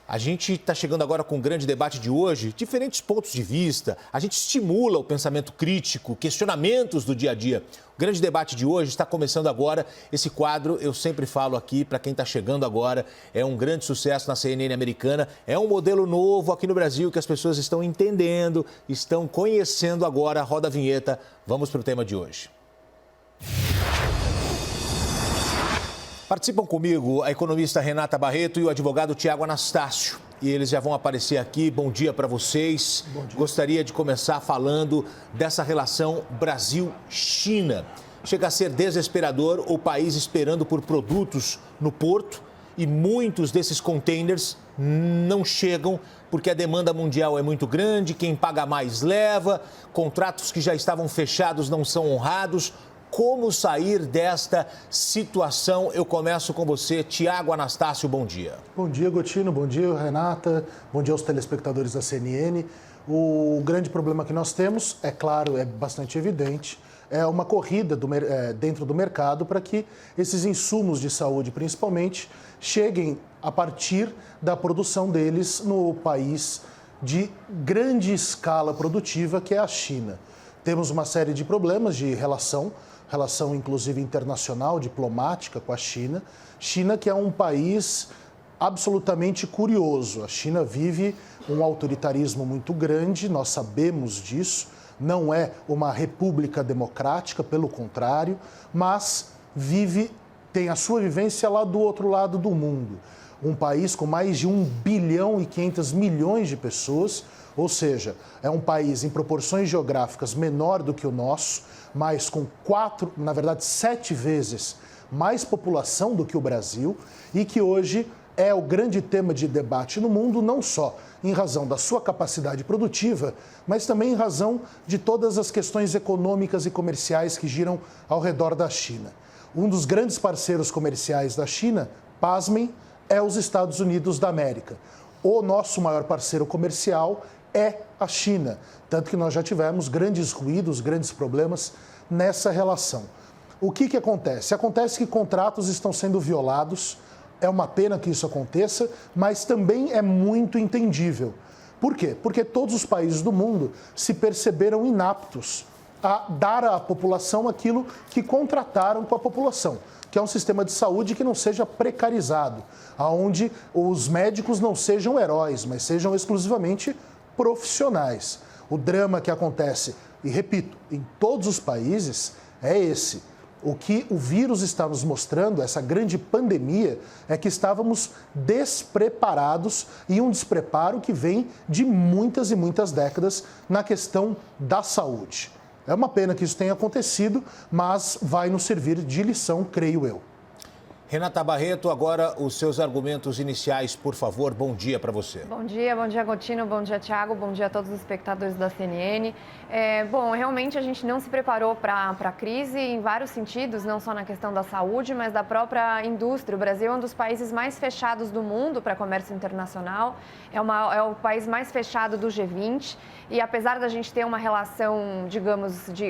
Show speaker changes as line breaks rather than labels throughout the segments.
A gente está chegando agora com o grande debate de hoje, diferentes pontos de vista, a gente estimula o pensamento crítico, questionamentos do dia a dia. O grande debate de hoje está começando agora. Esse quadro, eu sempre falo aqui, para quem está chegando agora, é um grande sucesso na CNN americana. É um modelo novo aqui no Brasil que as pessoas estão entendendo, estão conhecendo agora. Roda a vinheta, vamos para o tema de hoje. Participam comigo a economista Renata Barreto e o advogado Tiago Anastácio. E eles já vão aparecer aqui. Bom dia para vocês. Bom dia. Gostaria de começar falando dessa relação Brasil-China. Chega a ser desesperador o país esperando por produtos no porto e muitos desses containers não chegam porque a demanda mundial é muito grande, quem paga mais leva, contratos que já estavam fechados não são honrados. Como sair desta situação? Eu começo com você, Tiago Anastácio, bom dia.
Bom dia, Gotino, bom dia, Renata, bom dia aos telespectadores da CNN. O grande problema que nós temos, é claro, é bastante evidente, é uma corrida dentro do mercado para que esses insumos de saúde, principalmente, cheguem a partir da produção deles no país de grande escala produtiva, que é a China. Temos uma série de problemas de relação inclusive internacional, diplomática com a China. China que é um país absolutamente curioso. A China vive um autoritarismo muito grande, nós sabemos disso. Não é uma república democrática, pelo contrário, mas tem a sua vivência lá do outro lado do mundo. Um país com mais de 1 bilhão e 500 milhões de pessoas, ou seja, é um país em proporções geográficas menor do que o nosso, mas com 7 vezes mais população do que o Brasil e que hoje é o grande tema de debate no mundo, não só em razão da sua capacidade produtiva, mas também em razão de todas as questões econômicas e comerciais que giram ao redor da China. Um dos grandes parceiros comerciais da China, pasmem, é os Estados Unidos da América. O nosso maior parceiro comercial é a China, tanto que nós já tivemos grandes ruídos, grandes problemas nessa relação. O que acontece? Acontece que contratos estão sendo violados, é uma pena que isso aconteça, mas também é muito entendível. Por quê? Porque todos os países do mundo se perceberam inaptos a dar à população aquilo que contrataram com a população, que é um sistema de saúde que não seja precarizado, onde os médicos não sejam heróis, mas sejam exclusivamente profissionais. O drama que acontece, e repito, em todos os países, é esse. O que o vírus está nos mostrando, essa grande pandemia, é que estávamos despreparados e um despreparo que vem de muitas e muitas décadas na questão da saúde. É uma pena que isso tenha acontecido, mas vai nos servir de lição, creio eu.
Renata Barreto, agora os seus argumentos iniciais, por favor. Bom dia para você.
Bom dia, Gotino, bom dia, Tiago, bom dia a todos os espectadores da CNN. Realmente a gente não se preparou para a crise em vários sentidos, não só na questão da saúde, mas da própria indústria. O Brasil é um dos países mais fechados do mundo para comércio internacional, é o país mais fechado do G20 e apesar da gente ter uma relação,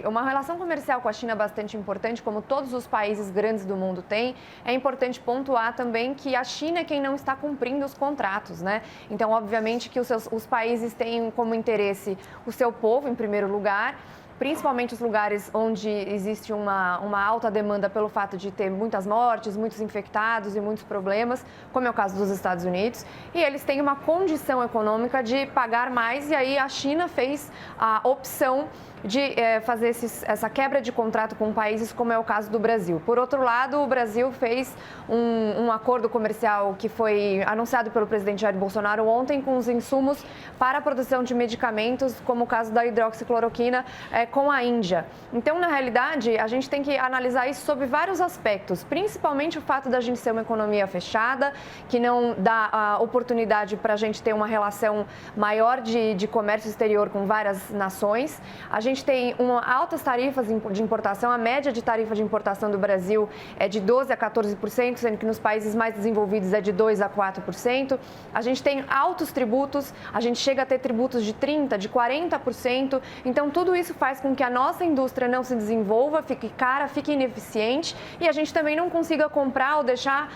uma relação comercial com a China bastante importante, como todos os países grandes do mundo têm, é importante pontuar também que a China é quem não está cumprindo os contratos, né? Então, obviamente que os países têm como interesse o seu povo, em primeiro lugar, principalmente os lugares onde existe uma alta demanda pelo fato de ter muitas mortes, muitos infectados e muitos problemas, como é o caso dos Estados Unidos, e eles têm uma condição econômica de pagar mais, e aí a China fez a opção de fazer essa quebra de contrato com países como é o caso do Brasil. Por outro lado, o Brasil fez um acordo comercial que foi anunciado pelo presidente Jair Bolsonaro ontem com os insumos para a produção de medicamentos, como o caso da hidroxicloroquina, com a Índia. Então, na realidade, a gente tem que analisar isso sob vários aspectos, principalmente o fato da gente ser uma economia fechada, que não dá a oportunidade para a gente ter uma relação maior de comércio exterior com várias nações. A gente gente tem altas tarifas de importação, a média de tarifa de importação do Brasil é de 12% a 14%, sendo que nos países mais desenvolvidos é de 2% a 4%. A gente tem altos tributos, a gente chega a ter tributos de 30%, de 40%. Então, tudo isso faz com que a nossa indústria não se desenvolva, fique cara, fique ineficiente e a gente também não consiga comprar ou deixar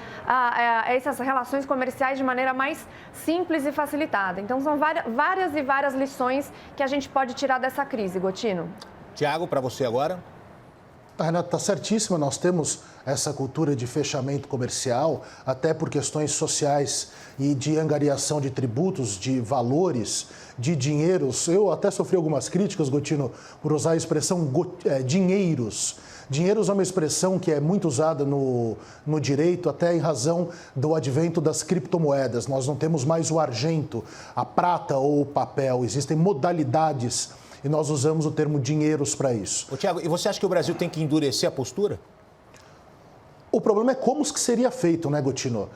essas relações comerciais de maneira mais simples e facilitada. Então, são várias e várias lições que a gente pode tirar dessa crise, Gotino.
Tiago, para você agora.
A Renata está certíssima, nós temos essa cultura de fechamento comercial, até por questões sociais e de angariação de tributos, de valores, de dinheiros. Eu até sofri algumas críticas, Gotino, por usar a expressão dinheiros. Dinheiros é uma expressão que é muito usada no direito, até em razão do advento das criptomoedas. Nós não temos mais o argento, a prata ou o papel, existem modalidades e nós usamos o termo dinheiros para isso.
Tiago, e você acha que o Brasil tem que endurecer a postura?
O problema é como que seria feito, né, Gotino?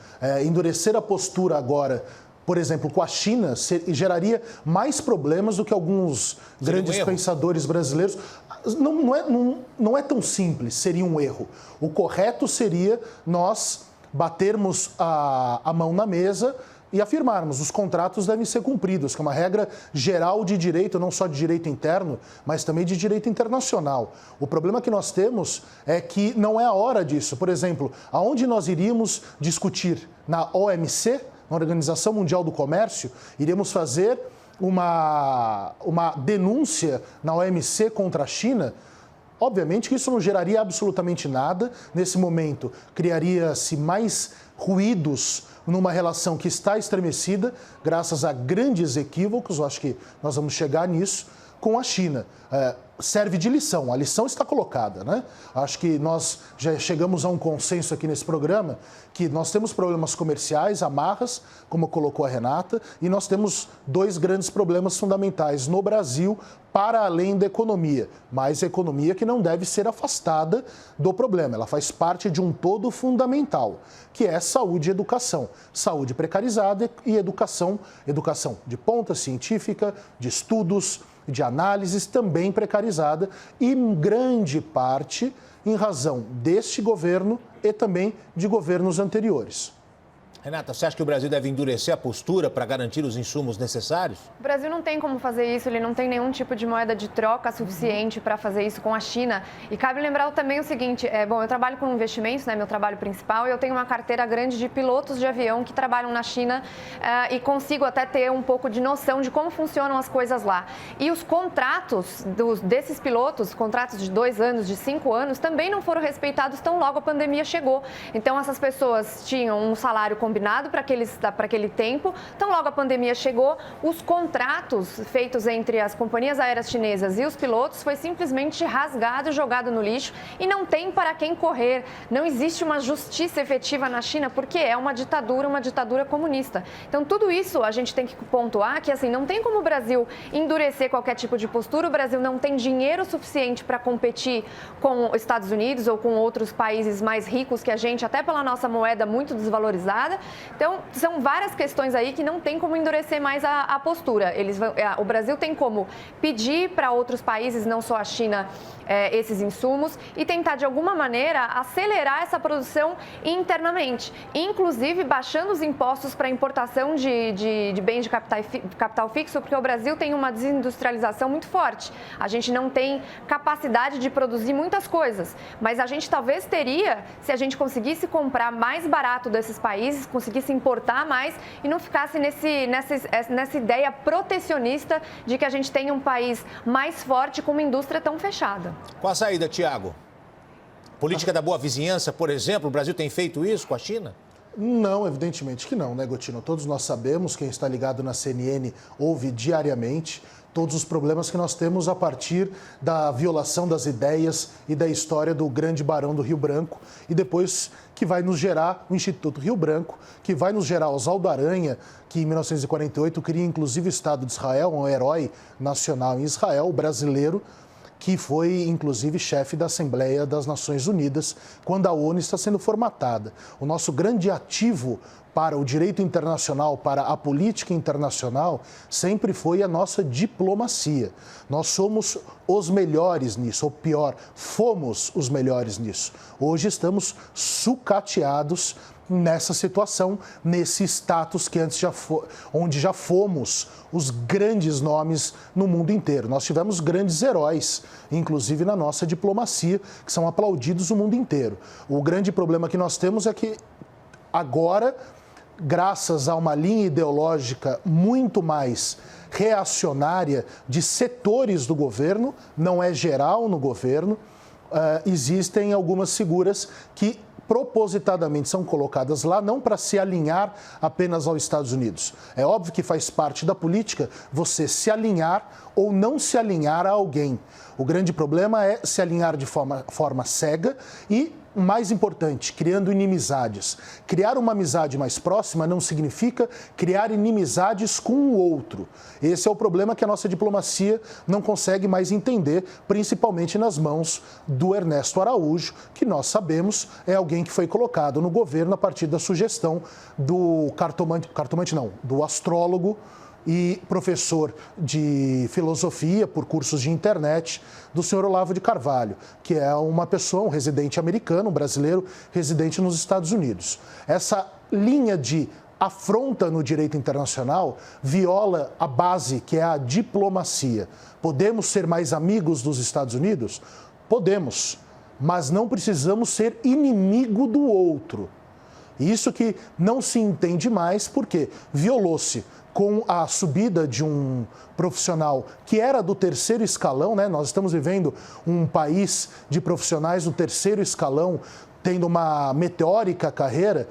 Endurecer a postura agora, por exemplo, com a China, geraria mais problemas do que alguns grandes pensadores brasileiros. Não é tão simples, seria um erro. O correto seria nós batermos a mão na mesa e afirmarmos os contratos devem ser cumpridos, que é uma regra geral de direito, não só de direito interno, mas também de direito internacional. O problema que nós temos é que não é a hora disso. Por exemplo, aonde nós iríamos discutir? Na OMC, na Organização Mundial do Comércio, iríamos fazer uma denúncia na OMC contra a China? Obviamente que isso não geraria absolutamente nada. Nesse momento, criaria-se mais ruídos numa relação que está estremecida, graças a grandes equívocos, eu acho que nós vamos chegar nisso, com a China. Serve de lição, a lição está colocada, né? Acho que nós já chegamos a um consenso aqui nesse programa que nós temos problemas comerciais, amarras, como colocou a Renata, e nós temos dois grandes problemas fundamentais no Brasil para além da economia, mas a economia que não deve ser afastada do problema, ela faz parte de um todo fundamental, que é saúde e educação. Saúde precarizada e educação de ponta científica, de estudos, de análises também precarizada e em grande parte em razão deste governo e também de governos anteriores.
Renata, você acha que o Brasil deve endurecer a postura para garantir os insumos necessários?
O Brasil não tem como fazer isso, ele não tem nenhum tipo de moeda de troca suficiente para fazer isso com a China. E cabe lembrar também o seguinte, eu trabalho com investimentos, né, meu trabalho principal, e eu tenho uma carteira grande de pilotos de avião que trabalham na China e consigo até ter um pouco de noção de como funcionam as coisas lá. E os contratos desses pilotos, contratos de 2 anos, de 5 anos, também não foram respeitados tão logo a pandemia chegou. Então essas pessoas tinham um salário combinado para aquele tempo. Então, logo a pandemia chegou, os contratos feitos entre as companhias aéreas chinesas e os pilotos foi simplesmente rasgado e jogado no lixo e não tem para quem correr. Não existe uma justiça efetiva na China porque é uma ditadura comunista. Então, tudo isso a gente tem que pontuar que, assim, não tem como o Brasil endurecer qualquer tipo de postura. O Brasil não tem dinheiro suficiente para competir com os Estados Unidos ou com outros países mais ricos que a gente, até pela nossa moeda muito desvalorizada. Então, são várias questões aí que não tem como endurecer mais a postura. O Brasil tem como pedir para outros países, não só a China, esses insumos e tentar, de alguma maneira, acelerar essa produção internamente, inclusive baixando os impostos para importação de bens de capital fixo, porque o Brasil tem uma desindustrialização muito forte. A gente não tem capacidade de produzir muitas coisas, mas a gente talvez teria, se a gente conseguisse comprar mais barato desses países, conseguisse importar mais e não ficasse nessa ideia protecionista de que a gente tem um país mais forte com uma indústria tão fechada.
Qual a saída, Tiago? Política da boa vizinhança, por exemplo, o Brasil tem feito isso com a China?
Não, evidentemente que não, né, Gotino? Todos nós sabemos, quem está ligado na CNN ouve diariamente todos os problemas que nós temos a partir da violação das ideias e da história do grande barão do Rio Branco e depois que vai nos gerar o Instituto Rio Branco, que vai nos gerar Oswaldo Aranha, que em 1948 cria inclusive o Estado de Israel, um herói nacional em Israel, brasileiro, que foi, inclusive, chefe da Assembleia das Nações Unidas, quando a ONU está sendo formatada. O nosso grande ativo para o direito internacional, para a política internacional, sempre foi a nossa diplomacia. Nós somos os melhores nisso, ou pior, fomos os melhores nisso. Hoje estamos sucateados nessa situação, nesse status que antes onde já fomos os grandes nomes no mundo inteiro. Nós tivemos grandes heróis, inclusive na nossa diplomacia, que são aplaudidos no mundo inteiro. O grande problema que nós temos é que agora, graças a uma linha ideológica muito mais reacionária de setores do governo, não é geral no governo, existem algumas figuras que propositadamente são colocadas lá não para se alinhar apenas aos Estados Unidos. É óbvio que faz parte da política você se alinhar ou não se alinhar a alguém. O grande problema é se alinhar de forma cega e, mais importante, criando inimizades. Criar uma amizade mais próxima não significa criar inimizades com o outro. Esse é o problema que a nossa diplomacia não consegue mais entender, principalmente nas mãos do Ernesto Araújo, que nós sabemos é alguém que foi colocado no governo a partir da sugestão do do astrólogo e professor de filosofia por cursos de internet do senhor Olavo de Carvalho, que é uma pessoa, um residente americano, um brasileiro residente nos Estados Unidos. Essa linha de afronta no direito internacional viola a base, que é a diplomacia. Podemos ser mais amigos dos Estados Unidos? Podemos, mas não precisamos ser inimigo do outro. Isso que não se entende mais, porque violou-se com a subida de um profissional que era do terceiro escalão, né? Nós estamos vivendo um país de profissionais do terceiro escalão, tendo uma meteórica carreira,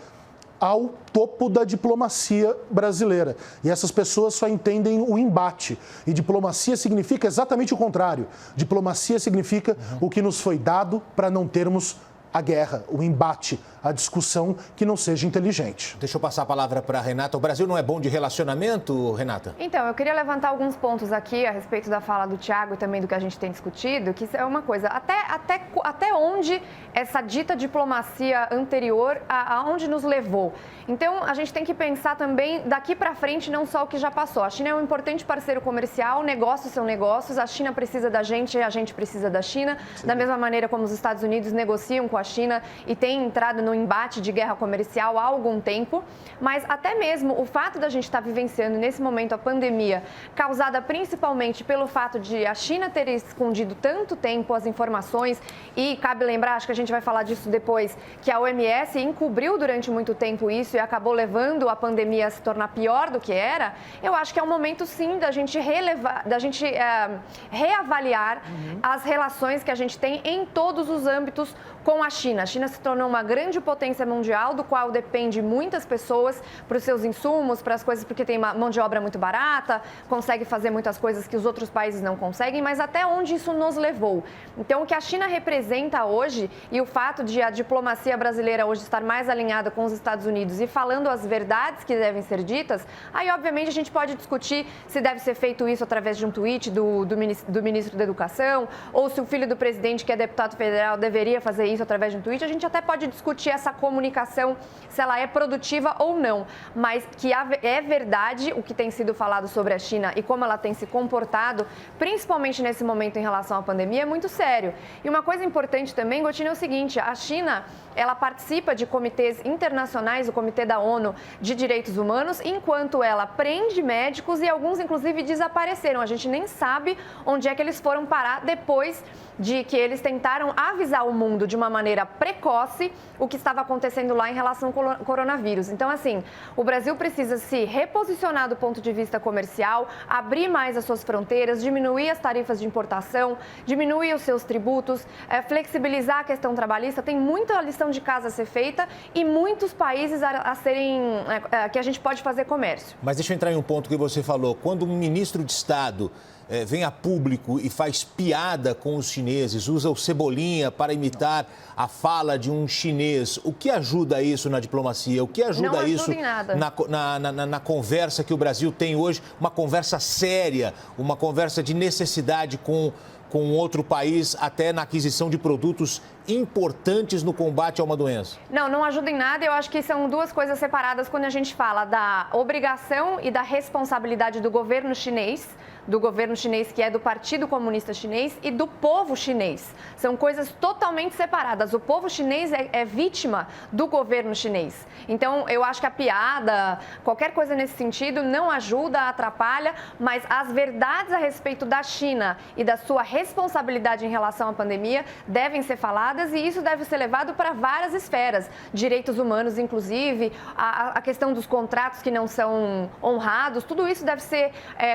ao topo da diplomacia brasileira. E essas pessoas só entendem o embate. E diplomacia significa exatamente o contrário. Diplomacia significa o que nos foi dado para não termos a guerra, o embate, a discussão que não seja inteligente.
Deixa eu passar a palavra para a Renata. O Brasil não é bom de relacionamento, Renata?
Então, eu queria levantar alguns pontos aqui a respeito da fala do Thiago e também do que a gente tem discutido, que é uma coisa, até onde essa dita diplomacia anterior, aonde nos levou. Então, a gente tem que pensar também daqui para frente, não só o que já passou. A China é um importante parceiro comercial, negócios são negócios, a China precisa da gente e a gente precisa da China, da mesma maneira como os Estados Unidos negociam com a China e têm entrado no embate de guerra comercial há algum tempo, mas até mesmo o fato da gente estar vivenciando nesse momento a pandemia, causada principalmente pelo fato de a China ter escondido tanto tempo as informações, e cabe lembrar, acho que a gente vai falar disso depois, que a OMS encobriu durante muito tempo isso e acabou levando a pandemia a se tornar pior do que era. Eu acho que é um momento sim da gente reavaliar as relações que a gente tem em todos os âmbitos com a China. A China se tornou uma grande potência mundial, do qual depende muitas pessoas para os seus insumos, para as coisas, porque tem uma mão de obra muito barata, consegue fazer muitas coisas que os outros países não conseguem, mas até onde isso nos levou? Então, o que a China representa hoje e o fato de a diplomacia brasileira hoje estar mais alinhada com os Estados Unidos e falando as verdades que devem ser ditas, aí, obviamente, a gente pode discutir se deve ser feito isso através de um tweet do ministro da Educação, ou se o filho do presidente, que é deputado federal, deveria fazer isso através de um tweet. A gente até pode discutir essa comunicação, se ela é produtiva ou não, mas que é verdade o que tem sido falado sobre a China e como ela tem se comportado, principalmente nesse momento em relação à pandemia, é muito sério. E uma coisa importante também, Gotino, é o seguinte: a China, ela participa de comitês internacionais, o Comitê da ONU de Direitos Humanos, enquanto ela prende médicos e alguns, inclusive, desapareceram. A gente nem sabe onde é que eles foram parar depois de que eles tentaram avisar o mundo de uma maneira precoce o que estava acontecendo lá em relação ao coronavírus. Então, assim, o Brasil precisa se reposicionar do ponto de vista comercial, abrir mais as suas fronteiras, diminuir as tarifas de importação, diminuir os seus tributos, flexibilizar a questão trabalhista. Tem muita lição de casa a ser feita e muitos países que a gente pode fazer comércio.
Mas deixa eu entrar em um ponto que você falou. Quando um ministro de Estado vem a público e faz piada com os chineses, usa o Cebolinha para imitar a fala de um chinês, o que ajuda isso na diplomacia? O que ajuda isso na conversa que o Brasil tem hoje? Uma conversa séria, uma conversa de necessidade com com outro país até na aquisição de produtos importantes no combate a uma doença?
Não ajuda em nada. Eu acho que são duas coisas separadas quando a gente fala da obrigação e da responsabilidade do governo chinês, que é do Partido Comunista Chinês, e do povo chinês. São coisas totalmente separadas. O povo chinês é vítima do governo chinês. Então, eu acho que a piada, qualquer coisa nesse sentido, não ajuda, atrapalha, mas as verdades a respeito da China e da sua responsabilidade em relação à pandemia devem ser faladas, e isso deve ser levado para várias esferas. Direitos humanos, inclusive, a questão dos contratos que não são honrados, tudo isso deve ser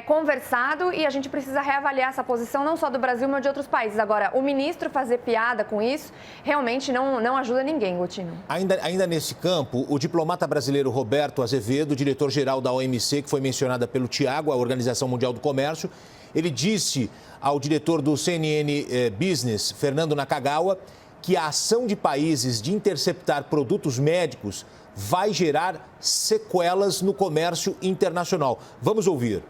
conversado, e a gente precisa reavaliar essa posição não só do Brasil, mas de outros países. Agora, o ministro fazer piada com isso realmente não ajuda ninguém, Gotino.
Ainda nesse campo, o diplomata brasileiro Roberto Azevedo, diretor-geral da OMC, que foi mencionada pelo Tiago, a Organização Mundial do Comércio, ele disse ao diretor do CNN Business, Fernando Nakagawa, que a ação de países de interceptar produtos médicos vai gerar sequelas no comércio internacional. Vamos ouvir.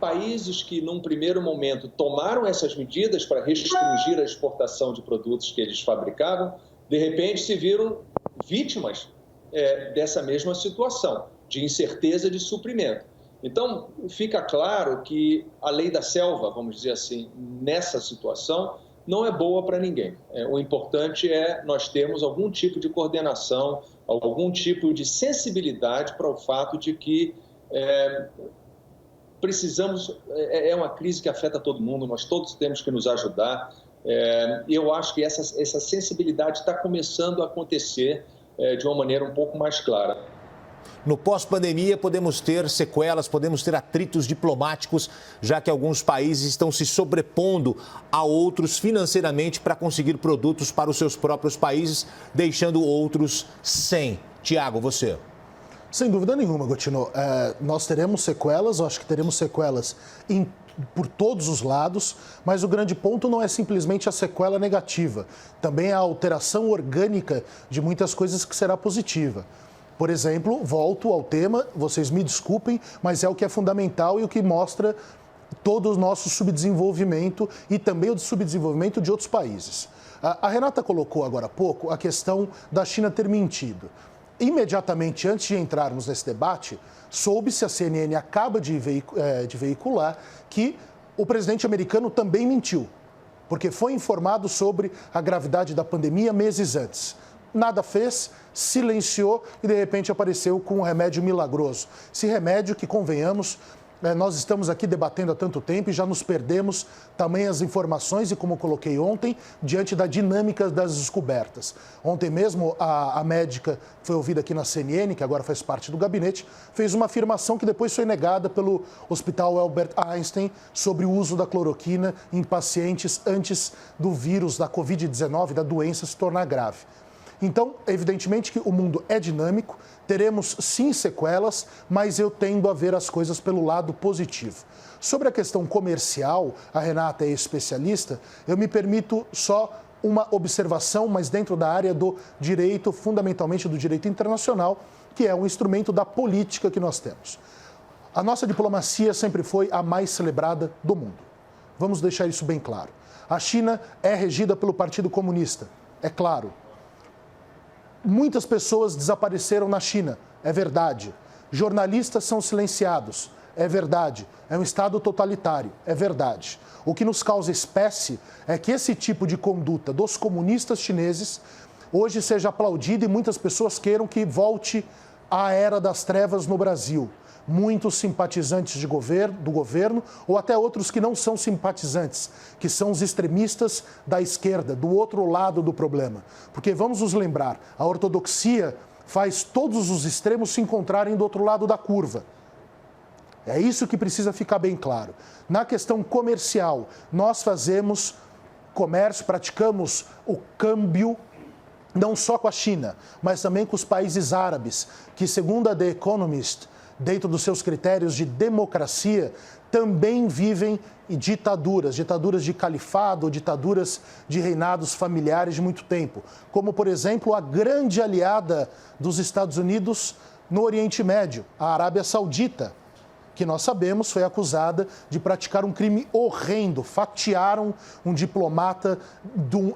Países que, num primeiro momento, tomaram essas medidas para restringir a exportação de produtos que eles fabricavam, de repente se viram vítimas dessa mesma situação, de incerteza de suprimento. Então, fica claro que a lei da selva, vamos dizer assim, nessa situação, não é boa para ninguém. O importante é nós termos algum tipo de coordenação, algum tipo de sensibilidade para o fato de que precisamos, é uma crise que afeta todo mundo, nós todos temos que nos ajudar. E eu acho que essa sensibilidade está começando a acontecer de uma maneira um pouco mais clara.
No pós-pandemia, podemos ter sequelas, podemos ter atritos diplomáticos, já que alguns países estão se sobrepondo a outros financeiramente para conseguir produtos para os seus próprios países, deixando outros sem. Tiago, você.
Sem dúvida nenhuma, Gotino. Nós teremos sequelas, eu acho que teremos sequelas por todos os lados, mas o grande ponto não é simplesmente a sequela negativa, também a alteração orgânica de muitas coisas que será positiva. Por exemplo, volto ao tema, vocês me desculpem, mas é o que é fundamental e o que mostra todo o nosso subdesenvolvimento e também o subdesenvolvimento de outros países. A Renata colocou agora há pouco a questão da China ter mentido. Imediatamente antes de entrarmos nesse debate, soube-se, a CNN acaba de veicular, que o presidente americano também mentiu, porque foi informado sobre a gravidade da pandemia meses antes. Nada fez, silenciou e de repente apareceu com um remédio milagroso. Esse remédio que, convenhamos, nós estamos aqui debatendo há tanto tempo e já nos perdemos tamanhas informações e, como eu coloquei ontem, diante da dinâmica das descobertas. Ontem mesmo, a médica foi ouvida aqui na CNN, que agora faz parte do gabinete, fez uma afirmação que depois foi negada pelo Hospital Albert Einstein sobre o uso da cloroquina em pacientes antes do vírus da Covid-19, da doença, se tornar grave. Então, evidentemente que o mundo é dinâmico, teremos sim sequelas, mas eu tendo a ver as coisas pelo lado positivo. Sobre a questão comercial, a Renata é especialista, eu me permito só uma observação, mas dentro da área do direito, fundamentalmente do direito internacional, que é um instrumento da política que nós temos. A nossa diplomacia sempre foi a mais celebrada do mundo. Vamos deixar isso bem claro. A China é regida pelo Partido Comunista, é claro. Muitas pessoas desapareceram na China, é verdade. Jornalistas são silenciados, é verdade. É um Estado totalitário, é verdade. O que nos causa espécie é que esse tipo de conduta dos comunistas chineses hoje seja aplaudido e muitas pessoas queiram que volte à era das trevas no Brasil. Muitos simpatizantes do governo ou até outros que não são simpatizantes, que são os extremistas da esquerda, do outro lado do problema. Porque vamos nos lembrar, a ortodoxia faz todos os extremos se encontrarem do outro lado da curva. É isso que precisa ficar bem claro. Na questão comercial, nós fazemos comércio, praticamos o câmbio não só com a China, mas também com os países árabes, que segundo a The Economist, dentro dos seus critérios de democracia, também vivem ditaduras de califado, ditaduras de reinados familiares de muito tempo, como, por exemplo, a grande aliada dos Estados Unidos no Oriente Médio, a Arábia Saudita, que nós sabemos foi acusada de praticar um crime horrendo, fatiaram um diplomata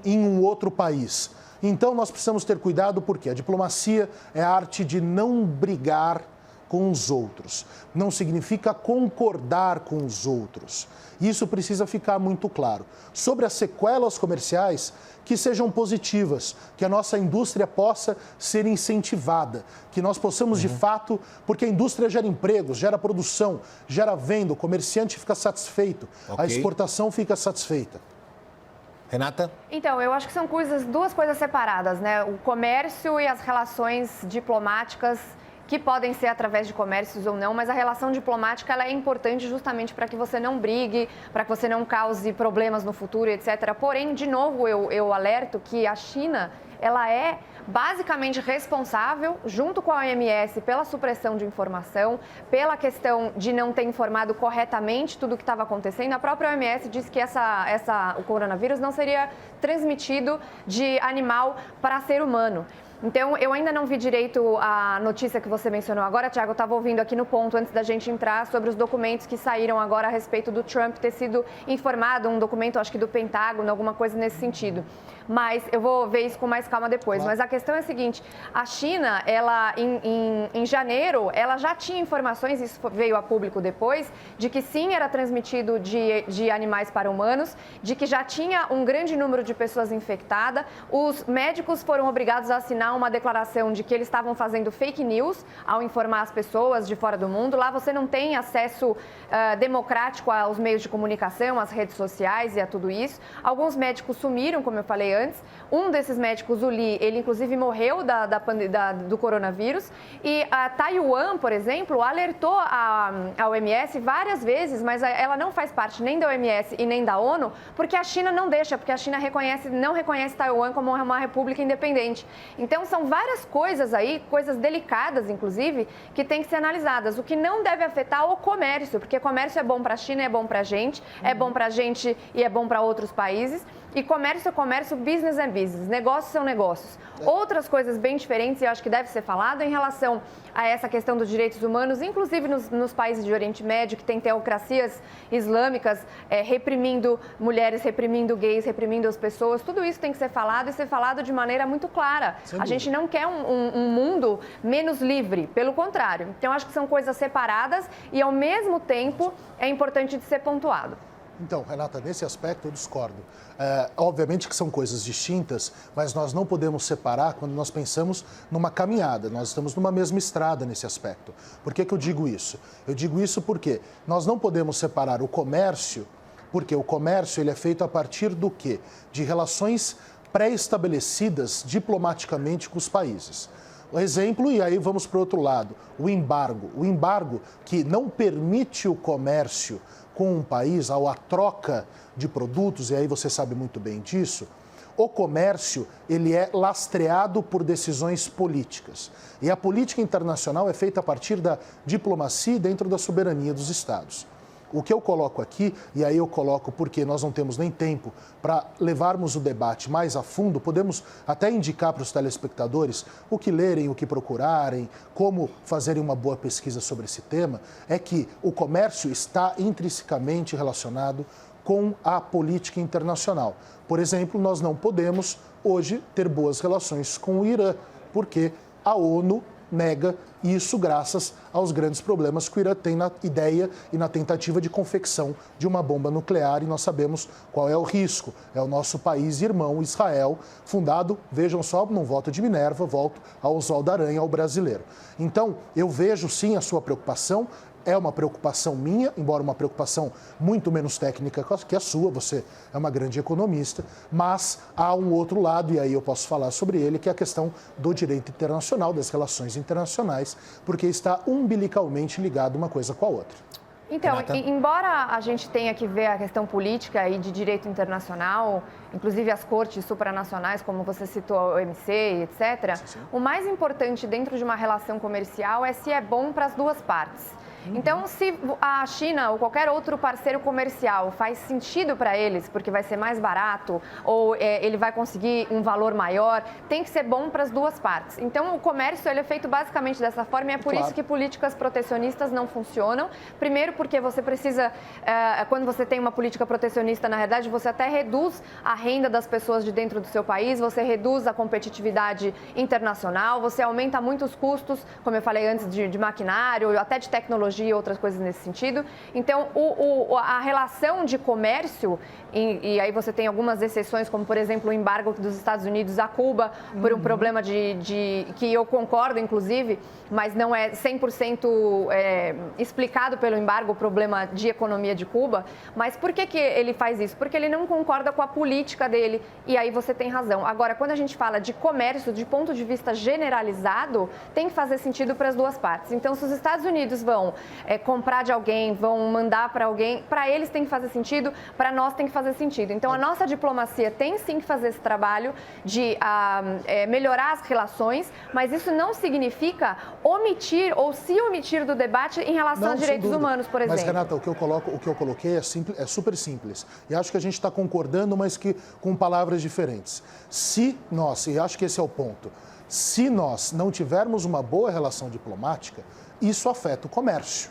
em um outro país. Então nós precisamos ter cuidado porque a diplomacia é a arte de não brigar com os outros. Não significa concordar com os outros. Isso precisa ficar muito claro. Sobre as sequelas comerciais, que sejam positivas, que a nossa indústria possa ser incentivada, que nós possamos de fato, porque a indústria gera empregos, gera produção, gera venda, o comerciante fica satisfeito, a exportação fica satisfeita.
Renata?
Então, eu acho que são duas coisas separadas, né? O comércio e as relações diplomáticas, que podem ser através de comércios ou não, mas a relação diplomática ela é importante justamente para que você não brigue, para que você não cause problemas no futuro, etc. Porém, de novo, eu alerto que a China, ela é basicamente responsável, junto com a OMS, pela supressão de informação, pela questão de não ter informado corretamente tudo o que estava acontecendo. A própria OMS disse que o coronavírus não seria transmitido de animal para ser humano. Então, eu ainda não vi direito a notícia que você mencionou agora, Thiago. Eu estava ouvindo aqui no ponto, antes da gente entrar, sobre os documentos que saíram agora a respeito do Trump ter sido informado, um documento, acho que do Pentágono, alguma coisa nesse sentido. Mas eu vou ver isso com mais calma depois. Claro. Mas a questão é a seguinte, a China, ela, em janeiro, ela já tinha informações, isso veio a público depois, de que sim, era transmitido de animais para humanos, de que já tinha um grande número de pessoas infectadas. Os médicos foram obrigados a assinar uma declaração de que eles estavam fazendo fake news ao informar as pessoas de fora do mundo. Lá você não tem acesso democrático aos meios de comunicação, às redes sociais e a tudo isso. Alguns médicos sumiram, como eu falei antes. Um desses médicos, o Li, ele inclusive morreu do coronavírus. E a Taiwan, por exemplo, alertou a OMS várias vezes, mas ela não faz parte nem da OMS e nem da ONU, porque a China não deixa, porque a China não reconhece Taiwan como uma república independente. Então, são várias coisas aí, coisas delicadas, inclusive, que tem que ser analisadas. O que não deve afetar o comércio, porque comércio é bom para a China, é bom para a gente, é bom para a gente e é bom para outros países. E comércio é comércio, business é business, negócios são negócios. Outras coisas bem diferentes, e eu acho que deve ser falado, em relação a essa questão dos direitos humanos, inclusive nos países de Oriente Médio, que tem teocracias islâmicas reprimindo mulheres, reprimindo gays, reprimindo as pessoas. Tudo isso tem que ser falado e ser falado de maneira muito clara. A gente não quer um mundo menos livre, pelo contrário. Então, acho que são coisas separadas e, ao mesmo tempo, é importante de ser pontuado.
Então, Renata, nesse aspecto eu discordo. Obviamente que são coisas distintas, mas nós não podemos separar quando nós pensamos numa caminhada. Nós estamos numa mesma estrada nesse aspecto. Por que eu digo isso? Eu digo isso porque nós não podemos separar o comércio, porque o comércio ele é feito a partir do quê? De relações pré-estabelecidas diplomaticamente com os países. O exemplo, e aí vamos para o outro lado, o embargo. O embargo que não permite o comércio com um país, ou a troca de produtos, e aí você sabe muito bem disso, o comércio ele é lastreado por decisões políticas. E a política internacional é feita a partir da diplomacia dentro da soberania dos Estados. O que eu coloco aqui, e aí eu coloco porque nós não temos nem tempo para levarmos o debate mais a fundo, podemos até indicar para os telespectadores o que lerem, o que procurarem, como fazerem uma boa pesquisa sobre esse tema, é que o comércio está intrinsecamente relacionado com a política internacional. Por exemplo, nós não podemos hoje ter boas relações com o Irã, porque a ONU nega isso graças aos grandes problemas que o Irã tem na ideia e na tentativa de confecção de uma bomba nuclear, e nós sabemos qual é o risco. É o nosso país irmão, Israel, fundado, vejam só, num voto de Minerva, volto ao Oswaldo Aranha, ao brasileiro. Então, eu vejo sim a sua preocupação. É uma preocupação minha, embora uma preocupação muito menos técnica que a sua, você é uma grande economista, mas há um outro lado, e aí eu posso falar sobre ele, que é a questão do direito internacional, das relações internacionais, porque está umbilicalmente ligado uma coisa com a outra.
Então, embora a gente tenha que ver a questão política e de direito internacional, inclusive as cortes supranacionais, como você citou, a OMC, etc., o mais importante dentro de uma relação comercial é se é bom para as duas partes. Então, se a China ou qualquer outro parceiro comercial faz sentido para eles, porque vai ser mais barato ou ele vai conseguir um valor maior, tem que ser bom para as duas partes. Então, o comércio ele é feito basicamente dessa forma e é por isso que políticas protecionistas não funcionam. Primeiro, porque você precisa, quando você tem uma política protecionista, na verdade, você até reduz a renda das pessoas de dentro do seu país, você reduz a competitividade internacional, você aumenta muito os custos, como eu falei antes, de maquinário, até de tecnologia e outras coisas nesse sentido. Então, a relação de comércio, e aí você tem algumas exceções, como, por exemplo, o embargo dos Estados Unidos a Cuba, por um problema que eu concordo, inclusive, mas não é 100% explicado pelo embargo, o problema de economia de Cuba. Mas por que ele faz isso? Porque ele não concorda com a política dele, e aí você tem razão. Agora, quando a gente fala de comércio, de ponto de vista generalizado, tem que fazer sentido para as duas partes. Então, se os Estados Unidos vão comprar de alguém, vão mandar para alguém, para eles tem que fazer sentido, para nós tem que fazer sentido. Então, a nossa diplomacia tem sim que fazer esse trabalho de melhorar as relações, mas isso não significa omitir ou se omitir do debate em relação a direitos humanos, por exemplo.
Mas, Renata, o que eu coloquei é super simples. E acho que a gente está concordando, mas que com palavras diferentes. Se nós, e acho que esse é o ponto, se nós não tivermos uma boa relação diplomática, isso afeta o comércio.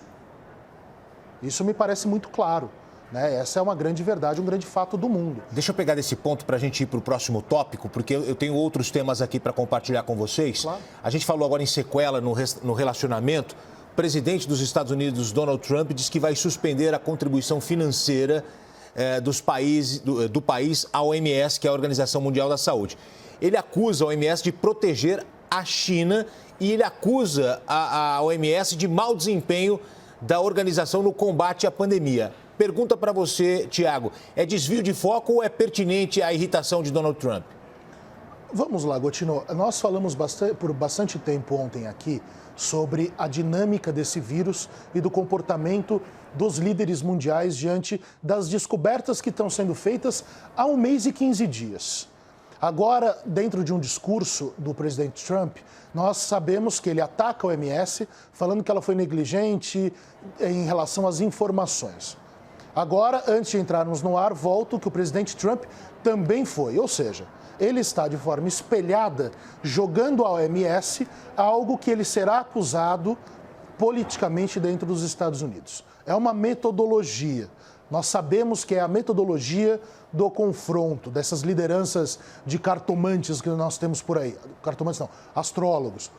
Isso me parece muito claro. Né? Essa é uma grande verdade, um grande fato do mundo.
Deixa eu pegar desse ponto para a gente ir para o próximo tópico, porque eu tenho outros temas aqui para compartilhar com vocês. Claro. A gente falou agora em sequela no relacionamento. O presidente dos Estados Unidos, Donald Trump, diz que vai suspender a contribuição financeira do país à OMS, que é a Organização Mundial da Saúde. Ele acusa a OMS de proteger a China e ele acusa a OMS de mau desempenho da organização no combate à pandemia. Pergunta para você, Tiago, é desvio de foco ou é pertinente a irritação de Donald Trump?
Vamos lá, Gotino. Nós falamos por bastante tempo ontem aqui sobre a dinâmica desse vírus e do comportamento dos líderes mundiais diante das descobertas que estão sendo feitas há 1 mês e 15 dias. Agora, dentro de um discurso do presidente Trump, nós sabemos que ele ataca a OMS, falando que ela foi negligente em relação às informações. Agora, antes de entrarmos no ar, volto que o presidente Trump também foi, ou seja, ele está de forma espelhada jogando à OMS algo que ele será acusado politicamente dentro dos Estados Unidos. É uma metodologia. Nós sabemos que é a metodologia do confronto, dessas lideranças de cartomantes que nós temos por aí. Cartomantes não, astrólogos.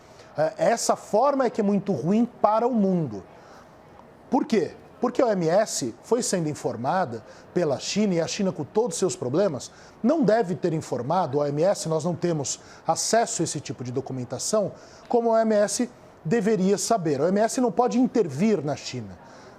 Essa forma é que é muito ruim para o mundo. Por quê? Porque a OMS foi sendo informada pela China, e a China, com todos os seus problemas, não deve ter informado a OMS, nós não temos acesso a esse tipo de documentação, como a OMS deveria saber. A OMS não pode intervir na China.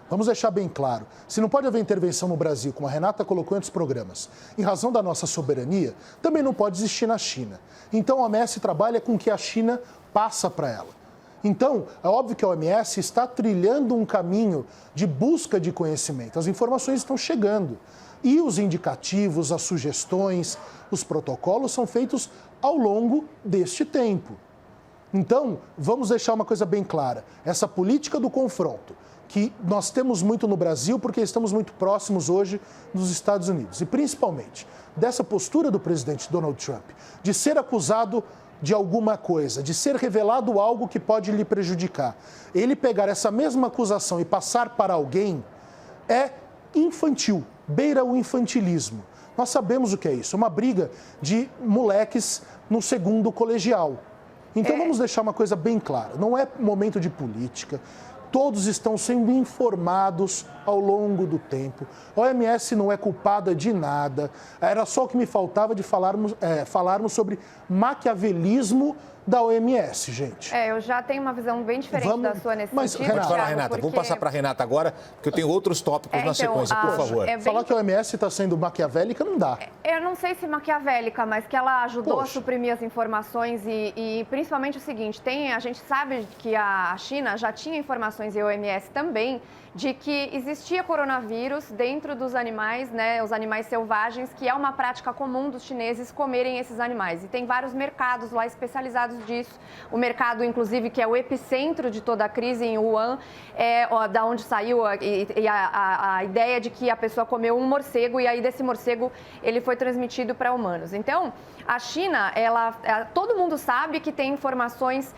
Vamos deixar bem claro, se não pode haver intervenção no Brasil, como a Renata colocou em outros programas, em razão da nossa soberania, também não pode existir na China. Então a OMS trabalha com o que a China passa para ela. Então, é óbvio que a OMS está trilhando um caminho de busca de conhecimento. As informações estão chegando. E os indicativos, as sugestões, os protocolos são feitos ao longo deste tempo. Então, vamos deixar uma coisa bem clara. Essa política do confronto, que nós temos muito no Brasil porque estamos muito próximos hoje dos Estados Unidos. E principalmente dessa postura do presidente Donald Trump, de ser acusado de alguma coisa, de ser revelado algo que pode lhe prejudicar. Ele pegar essa mesma acusação e passar para alguém é infantil, beira o infantilismo. Nós sabemos o que é isso, uma briga de moleques no segundo colegial. Então vamos deixar uma coisa bem clara, não é momento de política. Todos estão sendo informados ao longo do tempo. A OMS não é culpada de nada. Era só o que me faltava de falarmos sobre maquiavelismo da OMS, gente.
Eu já tenho uma visão bem diferente da sua nesse sentido.
Pode falar, Renata. Porque... Vamos passar para a Renata agora, porque eu tenho outros tópicos na sequência, por favor.
Falar que a OMS está sendo maquiavélica não dá.
Eu não sei se maquiavélica, mas que ela ajudou a suprimir as informações e principalmente o seguinte, a gente sabe que a China já tinha informações e a OMS também, de que existia coronavírus dentro dos animais, né, os animais selvagens, que é uma prática comum dos chineses comerem esses animais. E tem vários mercados lá especializados dados disso. O mercado, inclusive, que é o epicentro de toda a crise em Wuhan, da onde saiu a ideia de que a pessoa comeu um morcego e aí desse morcego ele foi transmitido para humanos. Então, a China, todo mundo sabe que tem informações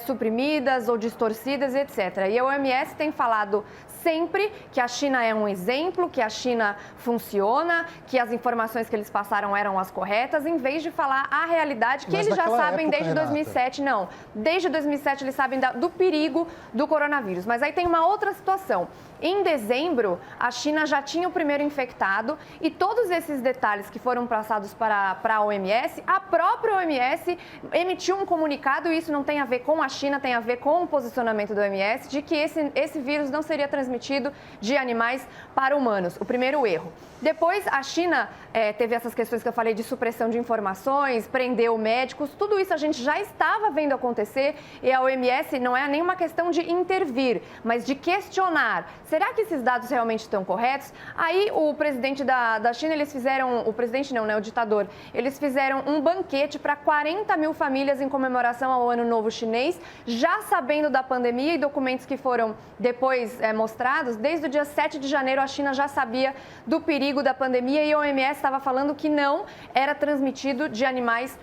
suprimidas ou distorcidas, etc. E a OMS tem falado sempre que a China é um exemplo, que a China funciona, que as informações que eles passaram eram as corretas, em vez de falar a realidade que eles já sabem desde 2007. Não, desde 2007 eles sabem do perigo do coronavírus. Mas aí tem uma outra situação. Em dezembro, a China já tinha o primeiro infectado e todos esses detalhes que foram passados para a OMS, a própria OMS emitiu um comunicado, e isso não tem a ver com a China, tem a ver com o posicionamento da OMS, de que esse vírus não seria transmitido de animais para humanos. O primeiro erro. Depois, a China teve essas questões que eu falei de supressão de informações, prendeu médicos, tudo isso a gente já estava vendo acontecer e a OMS não é nenhuma questão de intervir, mas de questionar. Será que esses dados realmente estão corretos? Aí o presidente da China, eles fizeram, o presidente não, né, o ditador, eles fizeram um banquete para 40 mil famílias em comemoração ao Ano Novo Chinês, já sabendo da pandemia e documentos que foram depois mostrados. Desde o dia 7 de janeiro, a China já sabia do perigo da pandemia e a OMS estava falando que não era transmitido de animais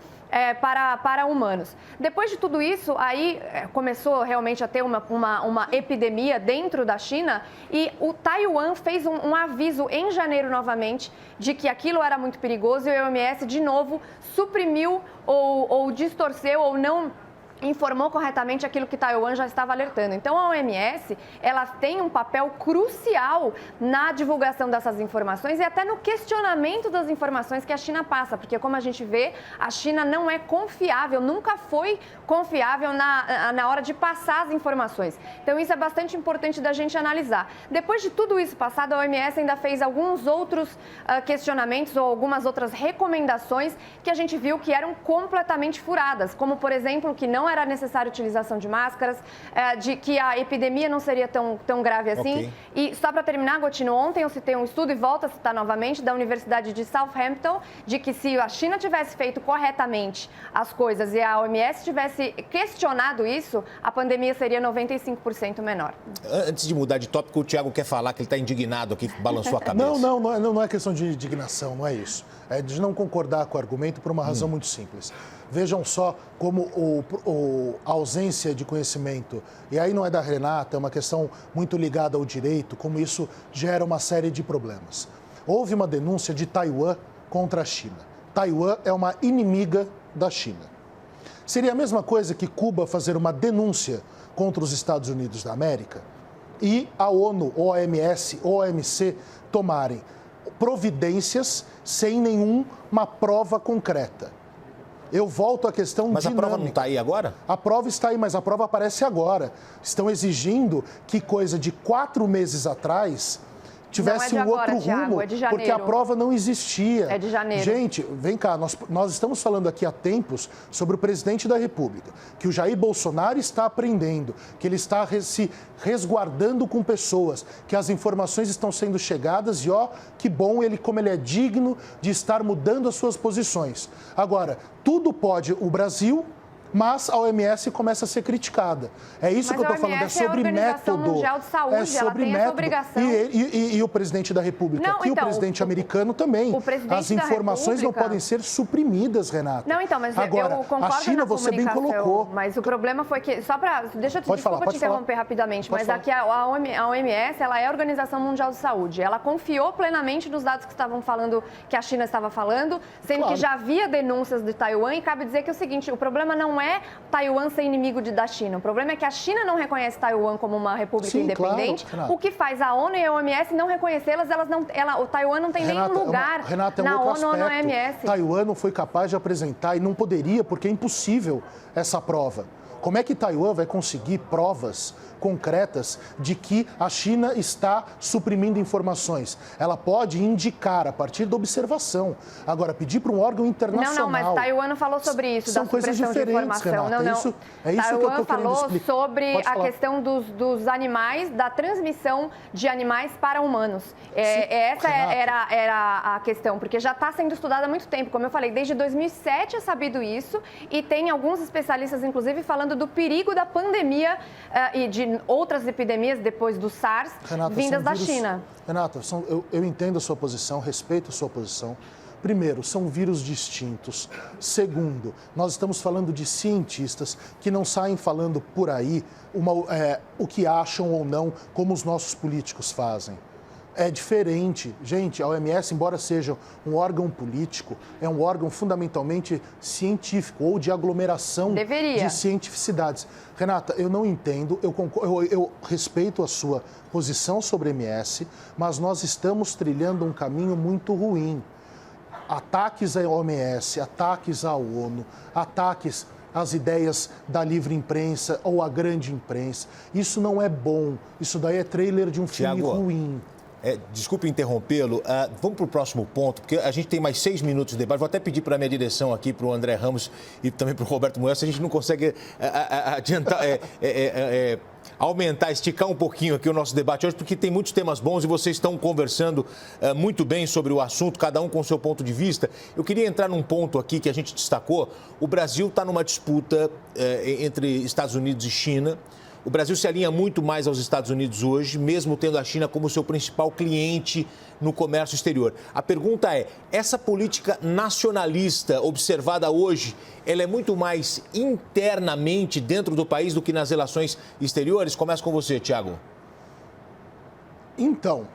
para humanos. Depois de tudo isso, aí começou realmente a ter uma epidemia dentro da China e o Taiwan fez um aviso em janeiro novamente de que aquilo era muito perigoso e a OMS de novo suprimiu ou distorceu ou não informou corretamente aquilo que Taiwan já estava alertando. Então, a OMS, ela tem um papel crucial na divulgação dessas informações e até no questionamento das informações que a China passa, porque, como a gente vê, a China não é confiável, nunca foi confiável na hora de passar as informações. Então, isso é bastante importante da gente analisar. Depois de tudo isso passado, a OMS ainda fez alguns outros questionamentos ou algumas outras recomendações que a gente viu que eram completamente furadas, como, por exemplo, que não era necessária a utilização de máscaras, de que a epidemia não seria tão grave assim. Okay. E só para terminar, Gotino, ontem eu citei um estudo, e volto a citar novamente, da Universidade de Southampton, de que se a China tivesse feito corretamente as coisas e a OMS tivesse questionado isso, a pandemia seria 95% menor.
Antes de mudar de tópico, o Thiago quer falar que ele está indignado aqui, balançou a cabeça.
Não é questão de indignação, não é isso. É de não concordar com o argumento por uma razão muito simples. Vejam só como a ausência de conhecimento, e aí não é da Renata, é uma questão muito ligada ao direito, como isso gera uma série de problemas. Houve uma denúncia de Taiwan contra a China. Taiwan é uma inimiga da China. Seria a mesma coisa que Cuba fazer uma denúncia contra os Estados Unidos da América e a ONU, OMS, OMC tomarem providências sem nenhuma prova concreta. Eu volto à questão dinâmica.
Mas a prova não está aí agora?
A prova está aí, mas a prova aparece agora. Estão exigindo que coisa de 4 meses atrás tivesse um outro rumo, porque a prova não existia.
É de janeiro.
Gente, vem cá, nós estamos falando aqui há tempos sobre o presidente da República, que o Jair Bolsonaro está aprendendo, que ele está se resguardando com pessoas, que as informações estão sendo chegadas e, que bom como ele é digno de estar mudando as suas posições. Agora, tudo pode o Brasil, mas a OMS começa a ser criticada. É isso que eu estou falando, é sobre método.
Mundial de Saúde,
é sobre
ela tem essa obrigação.
E o presidente da República e o presidente americano também. As informações não podem ser suprimidas, Renata.
Não, então, mas
agora,
eu concordo
a China, você bem colocou.
Mas o problema foi que, deixa eu te interromper rapidamente, mas aqui a OMS, ela é a Organização Mundial de Saúde. Ela confiou plenamente nos dados que estavam falando, que a China estava falando, sendo que já havia denúncias de Taiwan, e cabe dizer que é o seguinte, o problema não é Taiwan ser inimigo da China. O problema é que a China não reconhece Taiwan como uma república independente. Claro, o que faz a ONU e a OMS não reconhecê-las, o Taiwan não tem nenhum lugar na ONU ou na OMS.
Taiwan não foi capaz de apresentar e não poderia, porque é impossível essa prova. Como é que Taiwan vai conseguir provas concretas de que a China está suprimindo informações? Ela pode indicar a partir da observação. Agora, pedir para um órgão internacional...
Não, mas Taiwan não falou sobre isso,
são
da
coisas
supressão de
diferentes,
informação.
Renata.
Não.
É isso que eu
Taiwan
estou querendo
falou
explicar.
sobre a questão dos animais, da transmissão de animais para humanos. Essa era a questão, porque já está sendo estudada há muito tempo. Como eu falei, desde 2007 é sabido isso e tem alguns especialistas, inclusive, falando do perigo da pandemia e de outras epidemias depois do SARS,
Renata,
vindas da
vírus...
China.
Renata, eu entendo a sua posição, respeito a sua posição. Primeiro, são vírus distintos. Segundo, nós estamos falando de cientistas que não saem falando por aí o que acham ou não, como os nossos políticos fazem. É diferente. Gente, a OMS, embora seja um órgão político, é um órgão fundamentalmente científico ou de aglomeração de cientificidades. Renata, eu não entendo, eu respeito a sua posição sobre a OMS, mas nós estamos trilhando um caminho muito ruim. Ataques à OMS, ataques à ONU, ataques às ideias da livre imprensa ou à grande imprensa. Isso não é bom. Isso daí é trailer de um filme ruim.
Desculpe interrompê-lo, vamos para o próximo ponto, porque a gente tem mais 6 minutos de debate. Vou até pedir para a minha direção aqui, para o André Ramos e também para o Roberto Moel, se a gente não consegue adiantar, aumentar, esticar um pouquinho aqui o nosso debate hoje, porque tem muitos temas bons e vocês estão conversando muito bem sobre o assunto, cada um com o seu ponto de vista. Eu queria entrar num ponto aqui que a gente destacou. O Brasil está numa disputa entre Estados Unidos e China. O Brasil se alinha muito mais aos Estados Unidos hoje, mesmo tendo a China como seu principal cliente no comércio exterior. A pergunta é, essa política nacionalista observada hoje, ela é muito mais internamente dentro do país do que nas relações exteriores? Começa com você, Thiago.
Então,